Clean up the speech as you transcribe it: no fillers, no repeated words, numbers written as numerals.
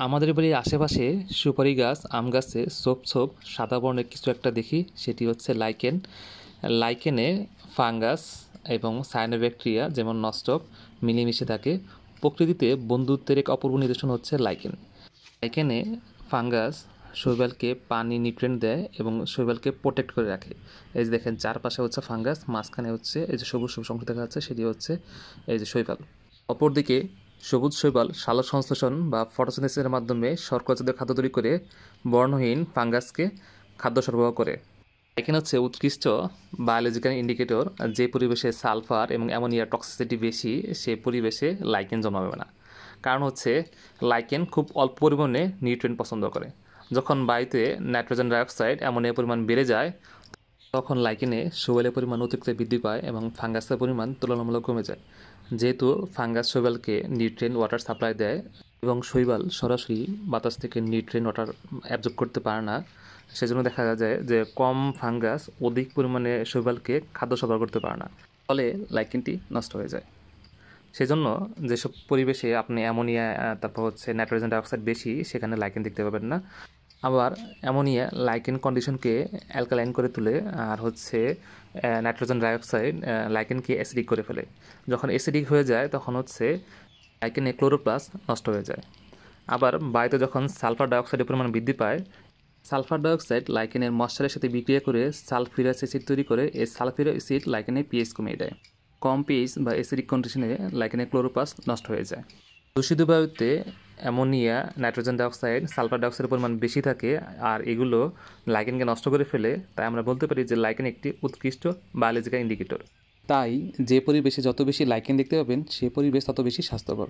আমাদের বাড়ির আশেপাশে সুপারি গাছ, আম গাছে ছোপ ছোপ সাদা বর্ণের কিছু একটা দেখি, সেটি হচ্ছে লাইকেন। লাইকেনে ফাঙ্গাস এবং সায়ানোব্যাকটেরিয়া যেমন নস্টক মিলেমিশে থাকে। প্রকৃতিতে বন্ধুত্বের এক অপূর্ব নিদর্শন হচ্ছে লাইকেন। লাইকেনে ফাঙ্গাস শৈবালকে পানি নিউট্রিয়েন্ট দেয় এবং শৈবালকে প্রোটেক্ট করে রাখে। এই যে দেখেন চারপাশে হচ্ছে ফাঙ্গাস, মাঝখানে হচ্ছে এই যে সবুজ সবুজ অংশ দেখা যাচ্ছে, সেটি হচ্ছে এই যে শৈবাল। অপরদিকে সবুজ শৈবাল সালোক সংশ্লেষণ বা ফটোসিনথেসিসের মাধ্যমে শর্করাজাতীয় খাদ্য তৈরি করে বর্ণহীন ফাঙ্গাসকে খাদ্য সরবরাহ করে। এখানে হচ্ছে উৎকৃষ্ট বায়োলজিক্যাল ইন্ডিকেটর, যে পরিবেশে সালফার এবং অ্যামোনিয়ার টক্সিসিটি বেশি সে পরিবেশে লাইকেন জন্মাবে না। কারণ হচ্ছে লাইকেন খুব অল্প পরিমাণে নিউট্রিয়েন্ট পছন্দ করে। যখন বায়ুতে নাইট্রোজেন ডাইঅক্সাইড অ্যামোনিয়ার পরিমাণ বেড়ে যায়, তখন লাইকেনে শৈবালের পরিমাণ অতিরিক্ত বৃদ্ধি পায় এবং ফাঙ্গাসের পরিমাণ তুলনামূলক কমে যায়। যেহেতু ফাঙ্গাস শৈবালকে নিউট্রিয়েন্ট ওয়াটার সাপ্লাই দেয় এবং শৈবাল সরাসরি বাতাস থেকে নিউট্রিয়েন্ট ওয়াটার অ্যাবজর্ব করতে পারে না, সেজন্য দেখা যায় যে কম ফাঙ্গাস অধিক পরিমাণে শৈবালকে খাদ্য সরবরাহ করতে পারে না, ফলে লাইকেনটি নষ্ট হয়ে যায়। সেজন্য যেসব পরিবেশে আপনি অ্যামোনিয়া তারপর হচ্ছে নাইট্রোজেন ডাইঅক্সাইড বেশি, সেখানে লাইকেন দেখতে পাবেন না। আবার অ্যামোনিয়া লাইকেন কন্ডিশনকে অ্যালকালাইন করে তোলে, আর হচ্ছে নাইট্রোজেন ডাইঅক্সাইড লাইকেনকে অ্যাসিডিক করে ফেলে। যখন অ্যাসিডিক হয়ে যায় তখন হচ্ছে লাইকেনে ক্লোরোপ্লাস্ট নষ্ট হয়ে যায়। আবার বায়ুতে যখন সালফার ডাইঅক্সাইডের পরিমাণ বৃদ্ধি পায়, সালফার ডাইঅক্সাইড লাইকেনের ময়েশ্চারের সাথে বিক্রিয়া করে সালফিউরাস অ্যাসিড তৈরি করে। এই সালফিউরিক অ্যাসিড লাইকেনের পিএইচ কমিয়ে দেয়। কম পিএইচ বা অ্যাসিডিক কন্ডিশনে লাইকেনের ক্লোরোপ্লাস্ট নষ্ট হয়ে যায়। দূষিত বায়ুতে অ্যামোনিয়া, নাইট্রোজেন ডাইঅক্সাইড, সালফার ডাইঅক্সাইডের পরিমাণ বেশি থাকে, আর এগুলো লাইকেনকে নষ্ট করে ফেলে। তাই আমরা বলতে পারি যে লাইকেন একটি উৎকৃষ্ট বায়োলজিক্যাল ইন্ডিকেটর। তাই যে পরিবেশে যত বেশি লাইকেন দেখতে পাবেন, সে পরিবেশ তত বেশি স্বাস্থ্যকর।